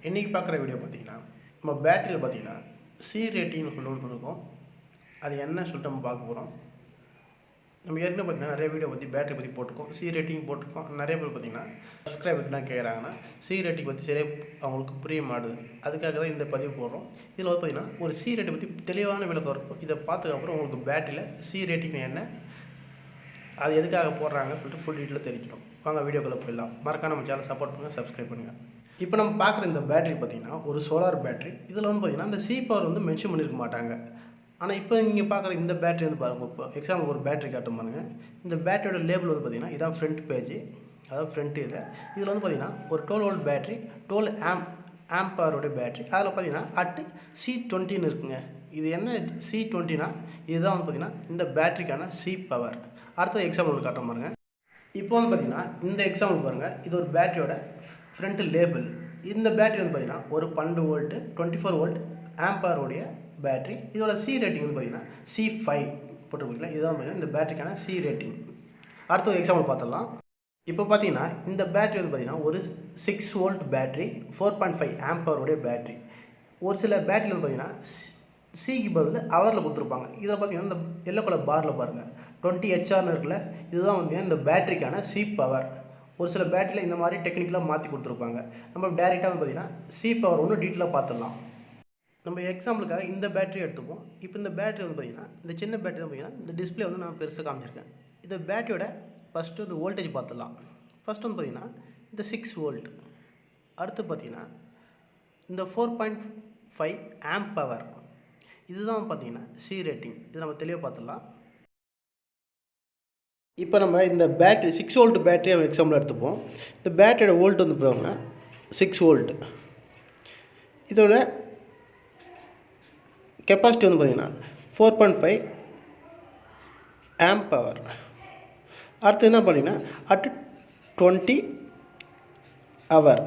இன்றைக்கி பார்க்குற வீடியோ பார்த்திங்கன்னா நம்ம பேட்டரியில் பார்த்திங்கன்னா சி ரேட்டிங்னு சொல்லி ஒன்று இருக்கும். அது என்ன சொல்லிட்டு நம்ம பார்க்க போகிறோம். நம்ம ஏற்கனவே பார்த்திங்கன்னா நிறைய வீடியோ பற்றி பேட்டரி பற்றி போட்டிருக்கோம், சி ரேட்டிங் போட்டிருக்கோம். நிறைய பேர் பார்த்திங்கன்னா சப்ஸ்கிரைபர்லாம் கேட்குறாங்கன்னா சி ரேட்டிங் பற்றி சரியாக அவங்களுக்கு புரிய மாட்டுது. அதுக்காக தான் இந்த பதிவு போடுறோம். இதில் வந்து பார்த்திங்கன்னா ஒரு சி ரேட்டிங் பற்றி தெளிவான விளக்கம் இருக்கும். இதை பார்த்ததுக்கப்புறம் உங்களுக்கு பேட்டரியில் சி ரேட்டிங் என்ன, அது எதுக்காக போடுறாங்கன்னு சொல்லிட்டு ஃபுல் டீட்டெயில் தெரிஞ்சிடும். வாங்க வீடியோக்குள்ளே போயிடலாம். மறக்காம நம்ம சேனல் சப்போர்ட் பண்ணுங்கள், சப்ஸ்கிரைப் பண்ணுங்கள். இப்போ நம்ம பார்க்குற இந்த பேட்டரி பார்த்திங்கன்னா ஒரு சோலார் பேட்டரி. இதில் வந்து பார்த்திங்கன்னா இந்த சி பவர் வந்து மென்ஷன் பண்ணியிருக்க மாட்டாங்க. ஆனால் இப்போ நீங்கள் பார்க்குற இந்த பேட்டரி வந்து பாருங்கள். இப்போ எக்ஸாம்பிள் ஒரு பேட்டரி காட்டும் பாருங்கள். இந்த பேட்டரியோட லேபிள் வந்து பார்த்திங்கன்னா இதான் ஃப்ரண்ட் பேஜ், அதாவது ஃப்ரண்ட் இதில் வந்து பார்த்திங்கன்னா ஒரு 12 வோல்ட் பேட்டரி, 12 ஆம்பரோடைய பேட்டரி. அதில் பார்த்திங்கன்னா அட்டு C20 இருக்குங்க. இது என்ன C20னா இதுதான் வந்து பார்த்திங்கன்னா இந்த பேட்டரிக்கான சி பவர். அடுத்த எக்ஸாம்பிள் காட்டும் பாருங்கள். இப்போ வந்து பார்த்திங்கன்னா இந்த எக்ஸாம்பிள் பாருங்கள். இது ஒரு பேட்டரியோட ஃப்ரண்ட் லேபிள். இந்த பேட்டரி வந்து பார்த்திங்கன்னா ஒரு 12 வோல்ட்டு 24 வோல்ட் ஆம்பரோடைய பேட்டரி. இதோட சி ரேட்டிங் வந்து பார்த்திங்கன்னா C5 போட்டுருக்கீங்களா. இதுதான் பார்த்திங்கன்னா இந்த பேட்டரிக்கான சி ரேட்டிங். அடுத்த ஒரு எக்ஸாம்பிள் பார்த்துடலாம். இப்போ பார்த்தீங்கன்னா இந்த பேட்டரி வந்து பார்த்திங்கன்னா ஒரு 6 வோல்ட் பேட்டரி, 4.5 ஆம்பரோடைய பேட்டரி. ஒரு சில பேட்டரி வந்து பார்த்திங்கன்னா சிக்கு பதில் ஹவரில் கொடுத்துருப்பாங்க. இதில் பார்த்திங்கன்னா இந்த எல்லோ கலர் பாரில் பாருங்கள் 20 HR இருக்குல்ல, இதுதான் வந்து இந்த பேட்டரிக்கான சி பவர். ஒரு சில பேட்டரியில் இந்த மாதிரி டெக்னிக்கலாக மாற்றி கொடுத்துருப்பாங்க. நம்ம டேரெக்டாக வந்து பார்த்திங்கன்னா சி பவர் ஒன்று டீட்டெயிலாக பார்த்துடலாம். நம்ம எக்ஸாம்பிளுக்காக இந்த பேட்டரி எடுத்துப்போம். இப்போ இந்த பேட்டரி வந்து பார்த்திங்கன்னா இந்த சின்ன பேட்டரி தான் பார்த்திங்கன்னா இந்த டிஸ்பிளே வந்து நான் பெருசாக காமிச்சிருக்கேன். இந்த பேட்டரியோட ஃபஸ்ட்டு வந்து வோல்டேஜ் பார்த்துடலாம். ஃபஸ்ட்டு வந்து பார்த்திங்கன்னா இந்த 6 வோல்ட். அடுத்து பார்த்திங்கன்னா இந்த 4.5 ஆம்ப் பவர். இதுதான் பார்த்திங்கன்னா சி ரேட்டிங். இது நம்ம தெளிவாக பார்த்துடலாம். இப்போ நம்ம இந்த பேட்டரி 6 வோல்ட் பேட்டரி எக்ஸாம்பிள் எடுத்துப்போம். இந்த பேட்டரியோட வோல்ட் வந்து போவாங்க 6 வோல்ட். இதோட கெப்பாசிட்டி வந்து பார்த்திங்கன்னா 4.5 ஆம்ப் பவர். அடுத்து என்ன பண்ணிங்கன்னா அட் 20 ஹவர்.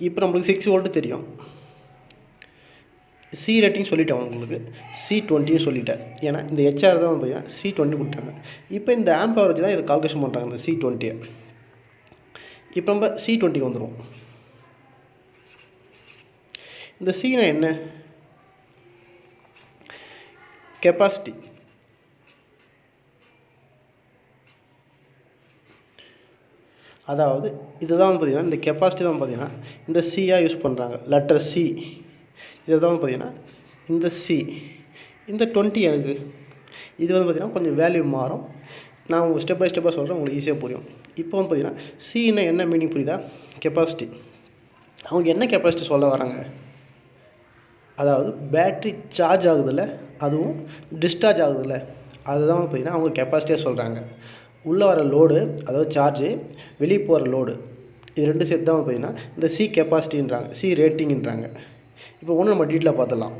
இப்போ நம்மளுக்கு 6 வோல்ட்டு தெரியும். சி ரேட்டிங் சொல்லிட்டேன் உங்களுக்கு, C20 சொல்லிட்டேன். ஏன்னா இந்த HR தான் வந்து பார்த்திங்கன்னா C20 கொடுத்தாங்க. இப்போ இந்த ஆம்ப் பவர் வச்சு தான் இதை கால்குலேஷன் பண்ணுறாங்க இந்த C20. இப்போ நம்ம C20 வந்துடும். இந்த சினா என்ன, கெப்பாசிட்டி. அதாவது இதுதான் வந்து பார்த்திங்கன்னா இந்த கெப்பாசிட்டி தான் பார்த்திங்கன்னா இந்த சியாக யூஸ் பண்ணுறாங்க, லெட்டர் சி. இதை தான் வந்து பார்த்திங்கன்னா இந்த சி, இந்த 20 எனக்கு இது வந்து பார்த்திங்கன்னா கொஞ்சம் வேல்யூ மாறும். நான் உங்களுக்கு ஸ்டெப் பை ஸ்டெப்பாக சொல்கிறேன், உங்களுக்கு ஈஸியாக புரியும். இப்போ வந்து பார்த்திங்கன்னா சின்னா என்ன மீனிங் புரியுதா, கெப்பாசிட்டி. அவங்க என்ன கெப்பாசிட்டி சொல்ல வராங்க, அதாவது பேட்ரி சார்ஜ் ஆகுதில்ல, அதுவும் டிஸ்சார்ஜ் ஆகுதில்ல, அதுதான் வந்து பார்த்திங்கன்னா அவங்க கெப்பாசிட்டியாக சொல்கிறாங்க. உள்ளே வர லோடு, அதாவது சார்ஜு, வெளியே போகிற லோடு, இது ரெண்டு சேர்த்து தான் பார்த்திங்கன்னா இந்த சி கெப்பாசிட்டின்றாங்க, சி ரேட்டிங்ன்றாங்க. இப்போ ஒன்று நம்ம டீட்டெயிலாக பார்த்துடலாம்.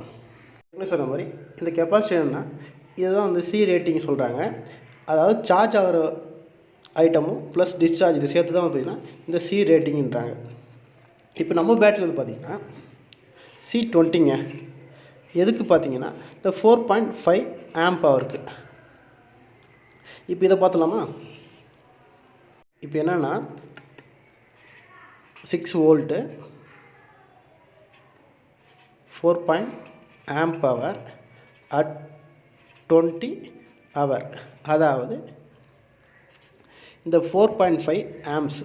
என்ன சொன்ன மாதிரி இந்த கெப்பாசிட்டி என்னென்னா இதுதான் வந்து சி ரேட்டிங் சொல்கிறாங்க. அதாவது சார்ஜ் ஆகிற ஐட்டமும் ப்ளஸ் டிஸ்சார்ஜ் இது சேர்த்து தான் பார்த்திங்கன்னா இந்த சி ரேட்டிங்ன்றாங்க. இப்போ நம்ம பேட்டரி வந்து பார்த்திங்கன்னா C20ங்க. எதுக்கு பார்த்திங்கன்னா இந்த 4.5 ஆம்ப் பவருக்கு. இப்போ இதை பார்த்துலாமா. இப்போ என்னென்னா 6 volt 4 amp power at 20 hour. அதாவது இந்த 4.5 ஆம்ப்ஸ்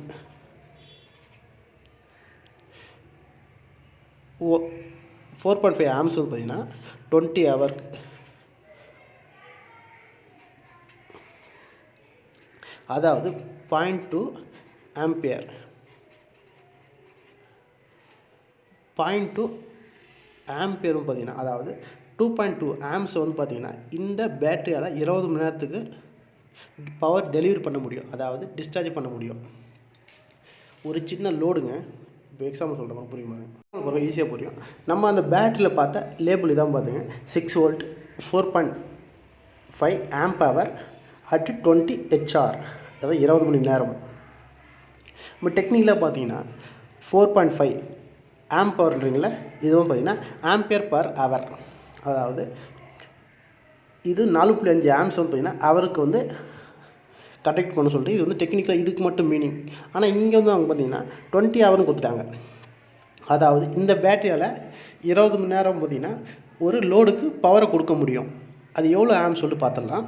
4.5 ஆம்ப்ஸ் வந்து பார்த்திங்கன்னா 20 ஹவருக்கு. அதாவது 0.2 ஆம்பியர். 0.2 ஆம்பியர் வந்து பார்த்திங்கன்னா அதாவது 2.2 ஆம்ப்ஸ் வந்து பார்த்திங்கன்னா இந்த பேட்டரியால் 20 மணி நேரத்துக்கு பவர் டெலிவரி பண்ண முடியும், அதாவது டிஸ்சார்ஜ் பண்ண முடியும். ஒரு சின்ன லோடுங்க. இப்போ எக்ஸாம்பிள் சொல்கிறோம், புரியுமா, ஈஸியாக புரியும். நம்ம அந்த பேட்டரியில் பார்த்த லேபிள் இதான் பார்த்துங்க, 6 volt 4.5 amp power at 20 HR, அதாவது 20 மணி நேரம். நம்ம டெக்னிக்கலாக பார்த்தீங்கன்னா 4.5 ஆம்ப் பவர்ன்றீங்களா, இதுவும் பார்த்திங்கன்னா ஆம்பியர் பர் ஹவர். அதாவது இது 4.5 ஆம்ப்ஸ் வந்து பார்த்திங்கன்னா அவருக்கு வந்து கண்டக்ட் பண்ண சொல்லிட்டு இது வந்து டெக்னிக்கலாக இதுக்கு மட்டும் மீனிங். ஆனால் இங்கே வந்து அவங்க பார்த்திங்கன்னா 20 ஹவர்னு கொடுத்துட்டாங்க. அதாவது இந்த பேட்டரியால் 20 மணி நேரம் பார்த்திங்கன்னா ஒரு லோடுக்கு பவரை கொடுக்க முடியும். அது எவ்வளோ ஆம் சொல்லிட்டு பார்த்துடலாம்.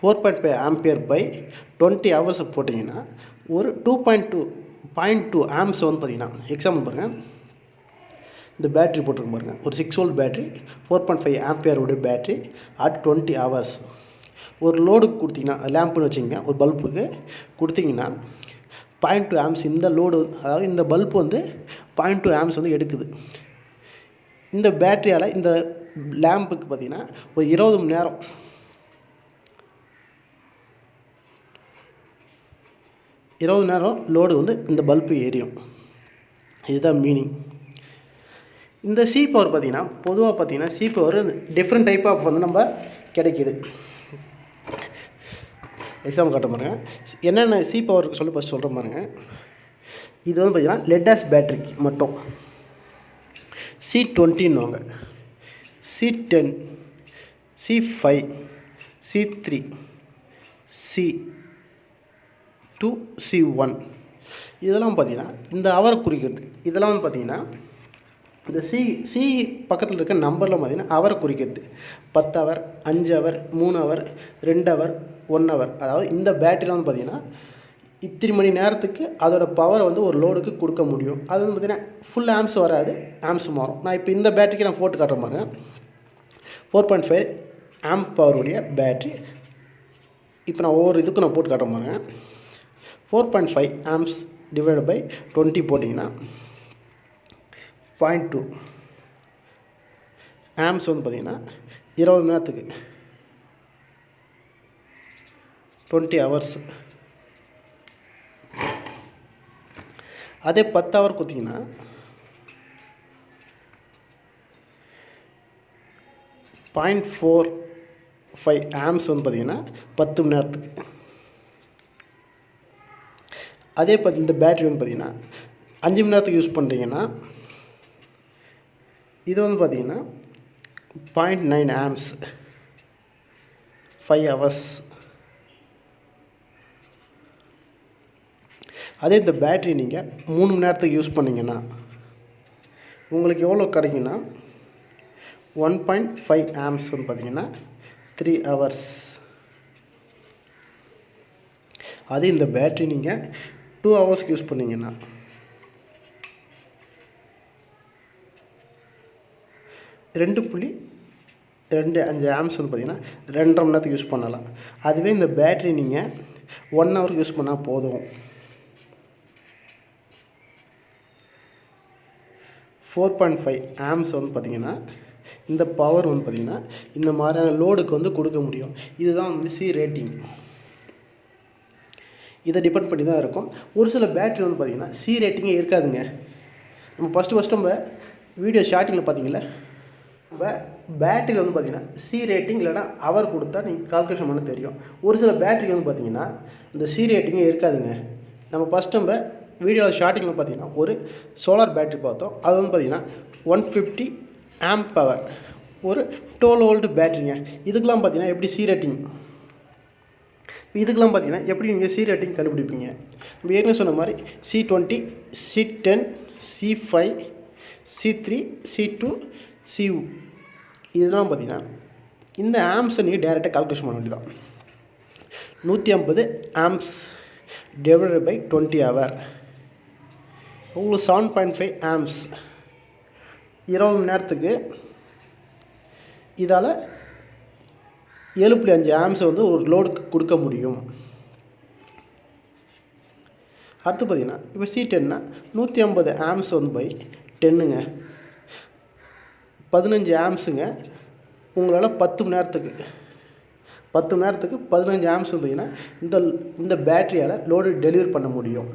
4.5 ஆம்பியர் பை 20 ஹவர்ஸை போட்டிங்கன்னா ஒரு 2.2 ஆம்ஸ் வந்து பார்த்திங்கன்னா எக்ஸாம்பிள் பாருங்கள். இந்த பேட்ரி போட்டிருக்க பாருங்கள், ஒரு 6 வோல்ட் பேட்ரி 4.5 ஆம்பியருடைய பேட்ரி அட் 20 ஹவர்ஸ். ஒரு லோடுக்கு கொடுத்திங்கன்னா லேம்புன்னு வச்சுங்க, ஒரு பல்புக்கு கொடுத்திங்கன்னா 0.2 ஆம்ஸ் இந்த லோடு, அதாவது இந்த பல்பு வந்து 0.2 ஆம்ஸ் வந்து எடுக்குது. இந்த பேட்டரியால் இந்த லேம்புக்கு பார்த்திங்கன்னா ஒரு 20 மணி நேரம் 20 நேரம் லோடு வந்து இந்த பல்பு எரியும். இதுதான் மீனிங். இந்த சி பவர் பார்த்திங்கன்னா பொதுவாக பார்த்திங்கன்னா C power different type of வந்து நம்ம கிடைக்கிது. எக்ஸாம்பிள் காட்ட பாருங்க, என்னென்ன சி பவருக்கு சொல்லி ஃபஸ்ட் சொல்கிற பாருங்க. இது வந்து பார்த்திங்கன்னா லெட் ஆசிட் பேட்டரிக்கு மட்டும் C20ன்னுவாங்க, C10, C5, C3, C2, C1 இதெல்லாம் பார்த்திங்கன்னா இந்த ஹவர் குறிக்கிறது. இதெல்லாம் வந்து பார்த்திங்கன்னா இந்த சி பக்கத்தில் இருக்க நம்பரில் பார்த்திங்கன்னா ஹவர் குறிக்கிறது. 10 hour, 5 hour, 3 hour, 2 hour, 1 hour. அதாவது இந்த பேட்டரியில் வந்து பார்த்திங்கன்னா இத்தனை மணி நேரத்துக்கு அதோட பவர் வந்து ஒரு லோடுக்கு கொடுக்க முடியும். அது வந்து பார்த்திங்கன்னா ஃபுல் ஆம்ஸ் வராது, ஆம்ஸ் மாறும். நான் இப்போ இந்த பேட்டரிக்கு நான் போட்டு காட்டுற மாதிரி 4.5 ஆம்ப் பவருடைய பேட்ரி. இப்போ நான் ஒவ்வொரு இதுக்கும் நான் போட்டு காட்டுற மாதிரி 4.5 ஆம்ப்ஸ் டிவைட் பை 20 போட்டிங்கன்னா 0.2 ஆம்ஸ் வந்து பார்த்திங்கன்னா 20 மணி நேரத்துக்கு 20 ஹவர்ஸ். அதே 10 ஹவர் கொடுத்திங்கன்னா 0.45 ஆம்ஸ் வந்து பார்த்திங்கன்னா 10 மணி நேரத்துக்கு. அதே இந்த பேட்ரி வந்து பார்த்திங்கன்னா 5 மணி நேரத்துக்கு யூஸ் பண்ணுறீங்கன்னா இது வந்து பார்த்திங்கன்னா 0.9 ஆம்ஸ் 5 ஹவர்ஸ். அதே இந்த பேட்ரி நீங்கள் 3 மணி நேரத்துக்கு யூஸ் பண்ணிங்கன்னா உங்களுக்கு எவ்வளோ கிடைக்குன்னா 1.5 ஆம்ஸ் வந்து பார்த்திங்கன்னா 3 ஹவர்ஸ். அதே இந்த பேட்ரி நீங்கள் 2 ஹவர்ஸ்க்கு யூஸ் பண்ணிங்கன்னா 2.25 ஆம்ஸ் வந்து பார்த்திங்கன்னா 2.5 மணி நேரத்துக்கு யூஸ் பண்ணலாம். அதுவே இந்த பேட்ரி நீங்கள் 1 ஹவருக்கு யூஸ் பண்ணால் போதும். 4.5 ஆம்ஸ் வந்து பார்த்திங்கன்னா இந்த பவர் வந்து பார்த்திங்கன்னா இந்த மாதிரியான லோடுக்கு வந்து கொடுக்க முடியும். இதுதான் வந்து சி ரேட்டிங். இதை டிபெண்ட் பண்ணி தான் இருக்கும். ஒரு சில பேட்ரி வந்து பார்த்திங்கன்னா சி ரேட்டிங்கே இருக்காதுங்க. நம்ம ஃபஸ்ட்டு நம்ம வீடியோ ஸ்டார்டிங்கில் பார்த்திங்களா, நம்ம பேட்டரியில் வந்து பார்த்திங்கன்னா சி ரேட்டிங் இல்லைனா ஹவர் கொடுத்தா நீங்கள் கால்குலேஷன் பண்ண தெரியும். ஒரு சில பேட்டரிக்கு வந்து பார்த்திங்கன்னா இந்த சி ரேட்டிங்கே இருக்காதுங்க. நம்ம ஃபஸ்ட்டு நம்ம வீடியோவில் ஸ்டார்டிங்கில் பார்த்திங்கன்னா ஒரு சோலார் பேட்டரி பார்த்தோம். அது வந்து பார்த்திங்கன்னா 150 ஆம்ப் பவர், ஒரு 12 வோல்ட் பேட்டரிங்க. இதுக்கெலாம் பார்த்திங்கன்னா எப்படி சி ரேட்டிங், இதுக்கெலாம் பார்த்திங்கன்னா எப்படி நீங்கள் சி ரேட்டிங் கண்டுபிடிப்பீங்க? நம்ம ஏற்கனவே சொன்ன மாதிரி C20, C10, C5, C3, C2, C இதெல்லாம் பார்த்திங்கன்னா இந்த ஆம்ஸை நீங்கள் டேரெக்டாக கால்குலேஷன் பண்ண வேண்டியதான். 150 ஆம்ஸ் டிவைடட் பை 20 ஹவர் உங்களுக்கு 7.5 ஆம்ஸ் 20 மணி நேரத்துக்கு. இதால் 7.5 ஆம்ஸை வந்து ஒரு லோடுக்கு கொடுக்க முடியும். அடுத்து பார்த்திங்கன்னா இப்போ C10னா 150 ஆம்ஸ் வந்து பை 10ங்க 15 ஆம்ஸுங்க. உங்களால் 10 மணி நேரத்துக்கு 15 ஆம்ஸ் இருந்தீங்கன்னா இந்த பேட்டரியால் லோடு டெலிவரி பண்ண முடியும்.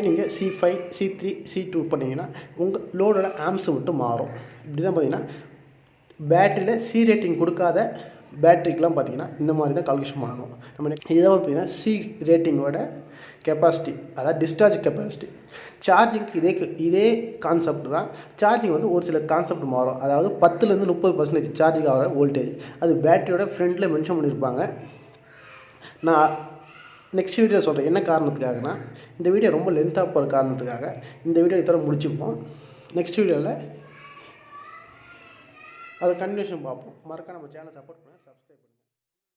நீங்கள் C5, C3, C2 பண்ணிங்கன்னா உங்கள் லோடோட ஆம்ஸ் மட்டும் மாறும். இப்படி தான் பார்த்திங்கன்னா பேட்டரியில் சி ரேட்டிங் கொடுக்காத பேட்டரிக்கெலாம் பார்த்திங்கன்னா இந்த மாதிரி தான் கால்குலேஷன் பண்ணணும். நம்ம இதை பார்த்திங்கன்னா சி ரேட்டிங்கோட கெப்பாசிட்டி, அதாவது டிஸ்சார்ஜ் கெப்பாசிட்டி. சார்ஜிங்க்கு இதே கான்செப்ட் தான். சார்ஜிங் வந்து ஒரு சில கான்செப்ட் மாறும். அதாவது 10லேருந்து 30% சார்ஜிங் ஆகிற வோல்டேஜ் அது பேட்டரியோட ஃப்ரண்டில் மென்ஷன் பண்ணியிருப்பாங்க. நான் நெக்ஸ்ட் வீடியோ சொல்கிறேன். என்ன காரணத்துக்காகனா, இந்த வீடியோ ரொம்ப லென்த்தாக போகிற காரணத்துக்காக இந்த வீடியோ இதோட முடிச்சுப்போம். நெக்ஸ்ட் வீடியோவில் அதை கண்டினியூஷன் பார்ப்போம். மறக்காம நம்ம சேனலை சப்போர்ட் பண்ணுங்கள், சப்ஸ்கிரைப் பண்ணுங்கள்.